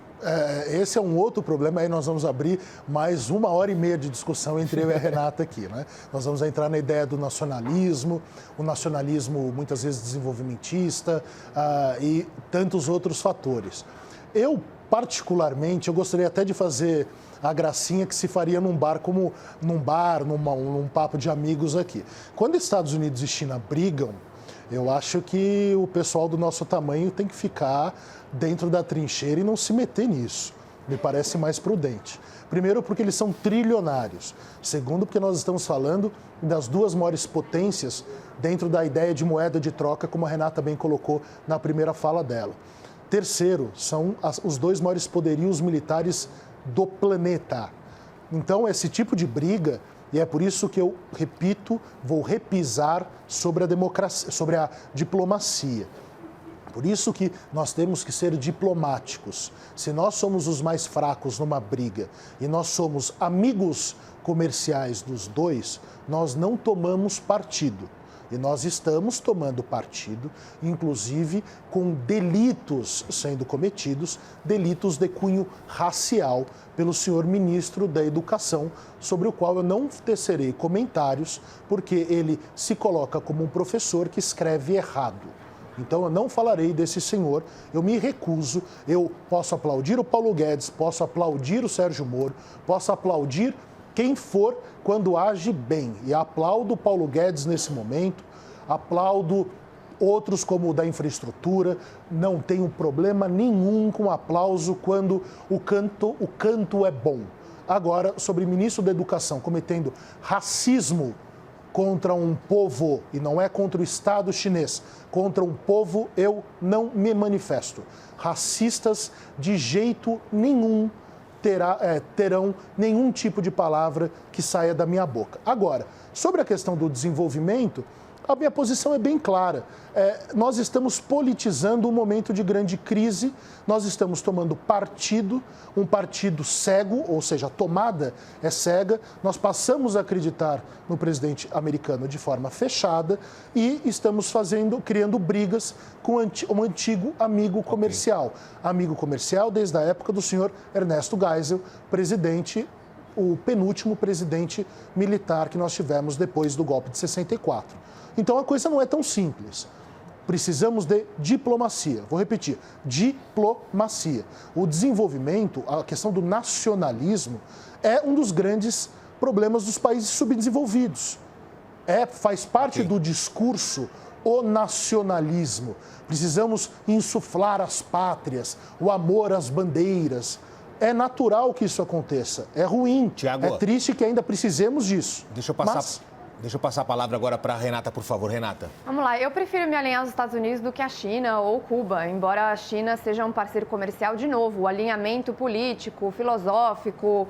esse é um outro problema, aí nós vamos abrir mais 1h30 de discussão entre eu e a Renata aqui, né? Nós vamos entrar na ideia do nacionalismo, o nacionalismo muitas vezes desenvolvimentista e tantos outros fatores. Eu, particularmente, eu gostaria até de fazer a gracinha que se faria num bar, num papo de amigos aqui. Quando Estados Unidos e China brigam, eu acho que o pessoal do nosso tamanho tem que ficar dentro da trincheira e não se meter nisso. Me parece mais prudente. Primeiro, porque eles são trilionários. Segundo, porque nós estamos falando das duas maiores potências dentro da ideia de moeda de troca, como a Renata bem colocou na primeira fala dela. Terceiro, são os dois maiores poderios militares do planeta. Então, esse tipo de briga, e é por isso que eu repito, vou repisar sobre a democracia, sobre a diplomacia. Por isso que nós temos que ser diplomáticos. Se nós somos os mais fracos numa briga e nós somos amigos comerciais dos dois, nós não tomamos partido. E nós estamos tomando partido, inclusive com delitos sendo cometidos, delitos de cunho racial pelo senhor ministro da Educação, sobre o qual eu não tecerei comentários, porque ele se coloca como um professor que escreve errado. Então, eu não falarei desse senhor, eu me recuso, eu posso aplaudir o Paulo Guedes, posso aplaudir o Sérgio Moro, posso aplaudir quem for quando age bem. E aplaudo o Paulo Guedes nesse momento, aplaudo outros como o da infraestrutura, não tenho problema nenhum com aplauso quando o canto é bom. Agora, sobre o ministro da Educação cometendo racismo contra um povo, e não é contra o Estado chinês, contra um povo, eu não me manifesto. Racistas de jeito nenhum terão nenhum tipo de palavra que saia da minha boca. Agora, sobre a questão do desenvolvimento, a minha posição é bem clara. Nós estamos politizando um momento de grande crise, nós estamos tomando partido, um partido cego, ou seja, a tomada é cega, nós passamos a acreditar no presidente americano de forma fechada e estamos criando brigas com um antigo amigo comercial. Amigo comercial desde a época do senhor Ernesto Geisel, o penúltimo presidente militar que nós tivemos depois do golpe de 64. Então, a coisa não é tão simples. Precisamos de diplomacia. Vou repetir, diplomacia. O desenvolvimento, a questão do nacionalismo, é um dos grandes problemas dos países subdesenvolvidos. Faz parte do discurso o nacionalismo. Precisamos insuflar as pátrias, o amor às bandeiras. É natural que isso aconteça. É ruim.
Tiago,
é triste que ainda precisemos disso.
Deixa eu passar a palavra agora para a Renata, por favor. Renata.
Vamos lá, eu prefiro me alinhar aos Estados Unidos do que a China ou Cuba, embora a China seja um parceiro comercial, de novo, o alinhamento político, filosófico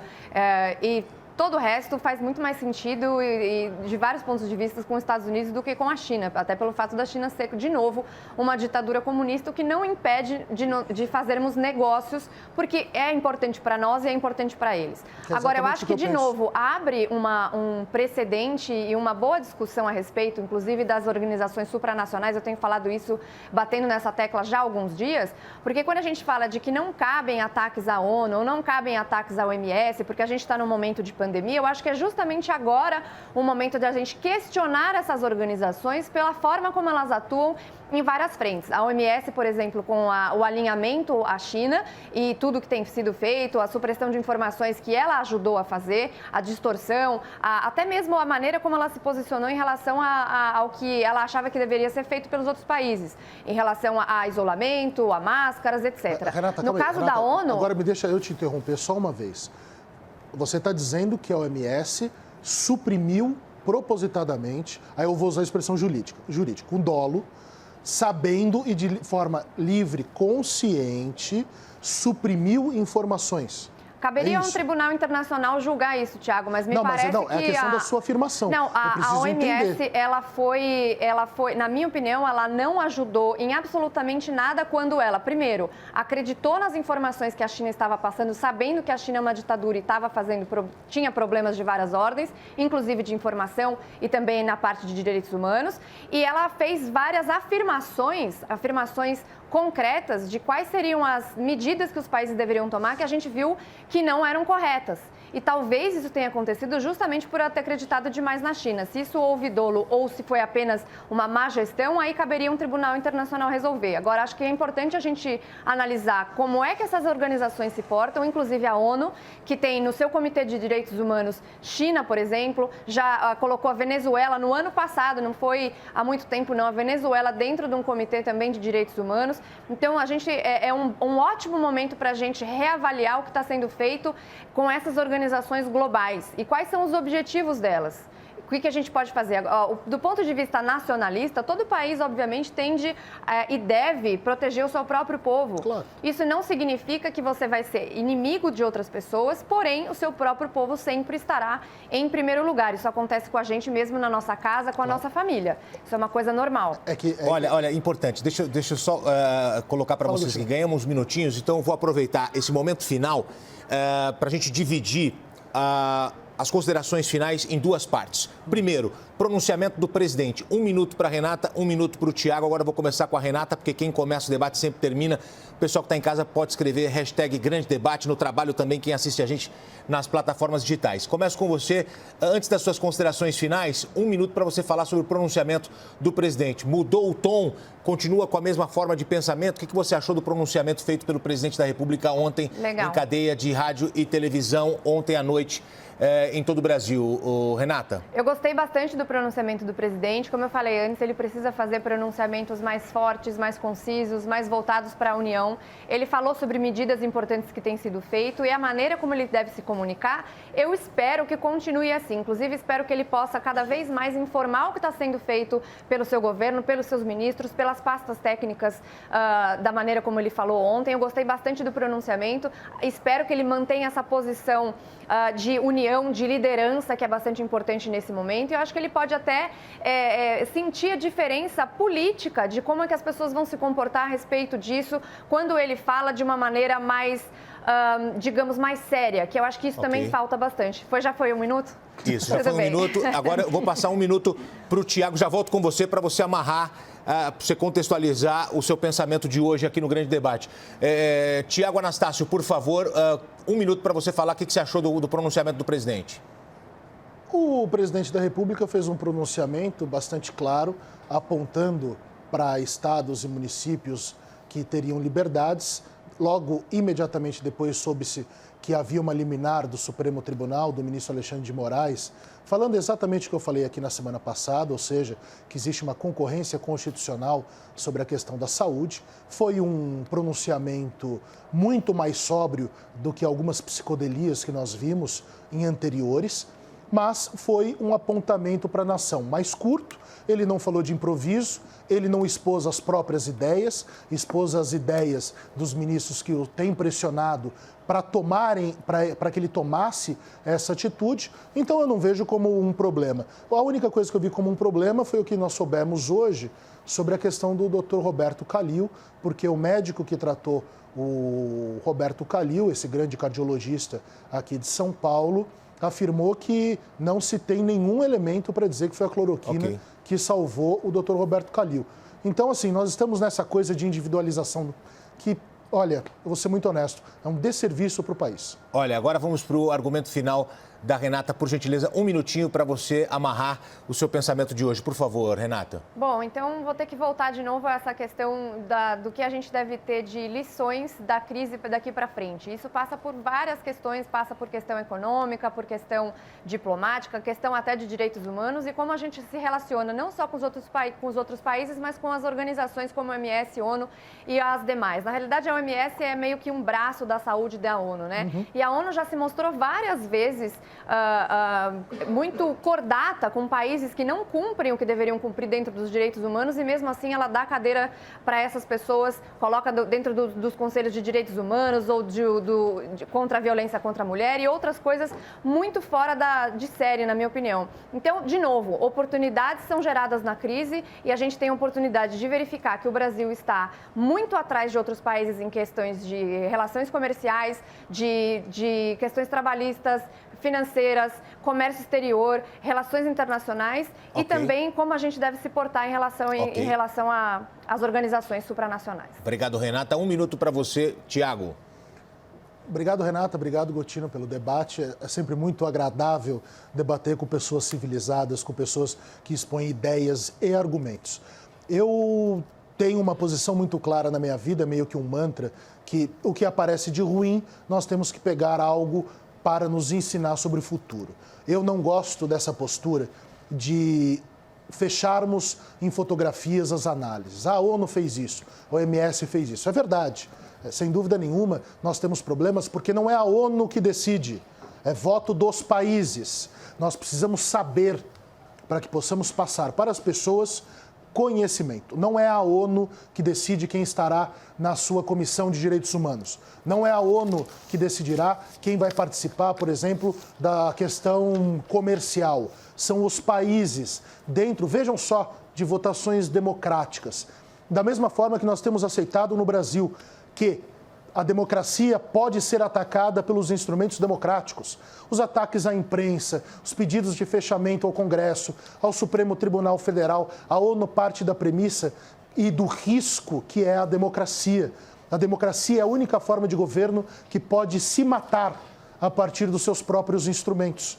e todo o resto faz muito mais sentido e de vários pontos de vista com os Estados Unidos do que com a China, até pelo fato da China ser, de novo, uma ditadura comunista, o que não impede de fazermos negócios, porque é importante para nós e é importante para eles. Agora, eu acho que, de novo, abre um precedente e uma boa discussão a respeito, inclusive das organizações supranacionais, eu tenho falado isso, batendo nessa tecla já há alguns dias, porque quando a gente fala de que não cabem ataques à ONU ou não cabem ataques à OMS, porque a gente está num momento de pandemia, eu acho que é justamente agora o momento de a gente questionar essas organizações pela forma como elas atuam em várias frentes. A OMS, por exemplo, com o alinhamento à China e tudo que tem sido feito, a supressão de informações que ela ajudou a fazer, a distorção, até mesmo a maneira como ela se posicionou em relação ao que ela achava que deveria ser feito pelos outros países, em relação a isolamento, a máscaras, etc.
Renata,
no caso da ONU...
Agora me deixa eu te interromper só uma vez. Você está dizendo que a OMS suprimiu propositadamente, aí eu vou usar a expressão jurídica, com dolo, sabendo e de forma livre, consciente, suprimiu informações.
Caberia a um tribunal internacional julgar isso, Tiago, mas me parece que...
Não, é a questão da sua afirmação.
Não, a OMS, ela foi, na minha opinião, ela não ajudou em absolutamente nada quando ela, primeiro, acreditou nas informações que a China estava passando, sabendo que a China é uma ditadura e tinha problemas de várias ordens, inclusive de informação e também na parte de direitos humanos, e ela fez várias afirmações concretas de quais seriam as medidas que os países deveriam tomar, que a gente viu que não eram corretas. E talvez isso tenha acontecido justamente por ela ter acreditado demais na China. Se isso houve dolo ou se foi apenas uma má gestão, aí caberia um tribunal internacional resolver. Agora, acho que é importante a gente analisar como é que essas organizações se portam, inclusive a ONU, que tem no seu Comitê de Direitos Humanos, China, por exemplo, já colocou a Venezuela no ano passado, não foi há muito tempo não, a Venezuela dentro de um comitê também de direitos humanos. Então, a gente é um ótimo momento para a gente reavaliar o que está sendo feito com essas organizações globais e quais são os objetivos delas. O que a gente pode fazer? Do ponto de vista nacionalista, todo país, obviamente, tende e deve proteger o seu próprio povo.
Claro.
Isso não significa que você vai ser inimigo de outras pessoas, porém, o seu próprio povo sempre estará em primeiro lugar. Isso acontece com a gente mesmo na nossa casa, com a nossa família. Isso é uma coisa normal.
Olha, importante. Deixa eu só colocar para vocês que ganhamos uns minutinhos, então eu vou aproveitar esse momento final para a gente dividir as considerações finais em duas partes. Primeiro, pronunciamento do presidente. 1 minuto para a Renata, 1 minuto para o Tiago. Agora eu vou começar com a Renata, porque quem começa o debate sempre termina. O pessoal que está em casa pode escrever #GrandeDebate no trabalho também, quem assiste a gente nas plataformas digitais. Começo com você. Antes das suas considerações finais, 1 minuto para você falar sobre o pronunciamento do presidente. Mudou o tom? Continua com a mesma forma de pensamento? O que você achou do pronunciamento feito pelo presidente da República ontem em cadeia de rádio e televisão, ontem à noite, em todo o Brasil? Renata?
Eu gostei bastante do pronunciamento do presidente. Como eu falei antes, ele precisa fazer pronunciamentos mais fortes, mais concisos, mais voltados para a União. Ele falou sobre medidas importantes que têm sido feitas e a maneira como ele deve se comunicar. Eu espero que continue assim. Inclusive, espero que ele possa cada vez mais informar o que está sendo feito pelo seu governo, pelos seus ministros, pelas pastas técnicas, da maneira como ele falou ontem. Eu gostei bastante do pronunciamento. Espero que ele mantenha essa posição de união, de liderança, que é bastante importante nesse momento. E eu acho que ele pode até sentir a diferença política de como é que as pessoas vão se comportar a respeito disso quando ele fala de uma maneira mais, digamos, mais séria, que eu acho que isso também falta bastante. Já foi 1 minuto?
Isso, já foi 1 minuto. Agora eu vou passar 1 minuto para o Tiago. Já volto com você para você amarrar, para você contextualizar o seu pensamento de hoje aqui no Grande Debate. Tiago Anastácio, por favor, 1 minuto para você falar o que você achou do pronunciamento do presidente.
O presidente da República fez um pronunciamento bastante claro, apontando para estados e municípios que teriam liberdades, logo, imediatamente depois, soube-se que havia uma liminar do Supremo Tribunal, do ministro Alexandre de Moraes, falando exatamente o que eu falei aqui na semana passada, ou seja, que existe uma concorrência constitucional sobre a questão da saúde. Foi um pronunciamento muito mais sóbrio do que algumas psicodelias que nós vimos em anteriores, mas foi um apontamento para a nação mais curto. Ele não falou de improviso, ele não expôs as próprias ideias, expôs as ideias dos ministros que o têm pressionado para que ele tomasse essa atitude. Então eu não vejo como um problema. A única coisa que eu vi como um problema foi o que nós soubemos hoje sobre a questão do Dr. Roberto Kallil, porque o médico que tratou o Roberto Kallil, esse grande cardiologista aqui de São Paulo, afirmou que não se tem nenhum elemento para dizer que foi a cloroquina que salvou o Dr. Roberto Kallil. Então, assim, nós estamos nessa coisa de individualização que, olha, eu vou ser muito honesto, é um desserviço para o país.
Olha, agora vamos para o argumento final da Renata. Por gentileza, um minutinho para você amarrar o seu pensamento de hoje. Por favor, Renata.
Bom, então vou ter que voltar de novo a essa questão do que a gente deve ter de lições da crise daqui para frente. Isso passa por várias questões, passa por questão econômica, por questão diplomática, questão até de direitos humanos e como a gente se relaciona não só com os outros países, mas com as organizações como a OMS, ONU e as demais. Na realidade, a OMS é meio que um braço da saúde da ONU, né? E a ONU já se mostrou várias vezes muito cordata com países que não cumprem o que deveriam cumprir dentro dos direitos humanos e mesmo assim ela dá cadeira para essas pessoas, coloca dentro dos conselhos de direitos humanos ou contra a violência contra a mulher e outras coisas muito fora de série, na minha opinião. Então, de novo, oportunidades são geradas na crise e a gente tem a oportunidade de verificar que o Brasil está muito atrás de outros países em questões de relações comerciais, de questões trabalhistas, financeiras, comércio exterior, relações internacionais e também como a gente deve se portar em relação às organizações supranacionais.
Obrigado, Renata. Um minuto para você, Tiago.
Obrigado, Renata. Obrigado, Gotino, pelo debate. É sempre muito agradável debater com pessoas civilizadas, com pessoas que expõem ideias e argumentos. Eu tenho uma posição muito clara na minha vida, meio que um mantra, que o que aparece de ruim, nós temos que pegar algo para nos ensinar sobre o futuro. Eu não gosto dessa postura de fecharmos em fotografias as análises. A ONU fez isso, a OMS fez isso. É verdade, sem dúvida nenhuma, nós temos problemas porque não é a ONU que decide, é voto dos países. Nós precisamos saber para que possamos passar para as pessoas conhecimento. Não é a ONU que decide quem estará na sua Comissão de Direitos Humanos. Não é a ONU que decidirá quem vai participar, por exemplo, da questão comercial. São os países dentro, vejam só, de votações democráticas. Da mesma forma que nós temos aceitado no Brasil que a democracia pode ser atacada pelos instrumentos democráticos. Os ataques à imprensa, os pedidos de fechamento ao Congresso, ao Supremo Tribunal Federal, a ONU parte da premissa e do risco que é a democracia. A democracia é a única forma de governo que pode se matar a partir dos seus próprios instrumentos.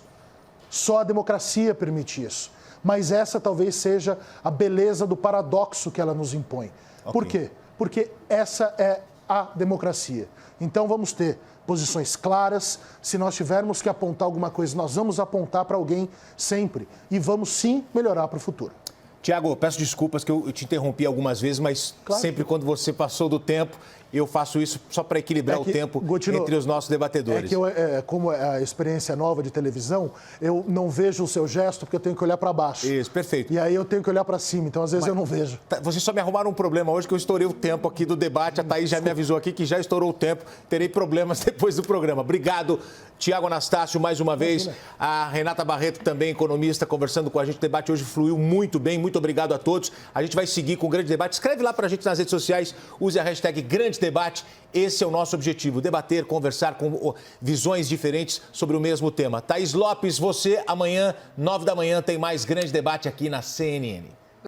Só a democracia permite isso. Mas essa talvez seja a beleza do paradoxo que ela nos impõe. Por quê? Porque essa é a democracia. Então vamos ter posições claras. Se nós tivermos que apontar alguma coisa, nós vamos apontar para alguém sempre. E vamos sim melhorar para o futuro.
Tiago, peço desculpas que eu te interrompi algumas vezes, mas sempre quando você passou do tempo, eu faço isso só para equilibrar o tempo, Gotino, entre os nossos debatedores.
É que como a experiência nova de televisão, eu não vejo o seu gesto porque eu tenho que olhar para baixo.
Isso, perfeito.
E aí eu tenho que olhar para cima, então às vezes eu não vejo.
Vocês só me arrumaram um problema hoje que eu estourei o tempo aqui do debate. A Thaís já me avisou aqui que já estourou o tempo. Terei problemas depois do programa. Obrigado, Tiago Anastácio, mais uma vez. A Renata Barreto, também economista, conversando com a gente. O debate hoje fluiu muito bem. Muito obrigado a todos. A gente vai seguir com o Grande Debate. Escreve lá para a gente nas redes sociais. Use a hashtag Grande Debate. Esse é o nosso objetivo, debater, conversar com visões diferentes sobre o mesmo tema. Thaís Lopes, você amanhã, 9 da manhã, tem mais Grande Debate aqui na CNN.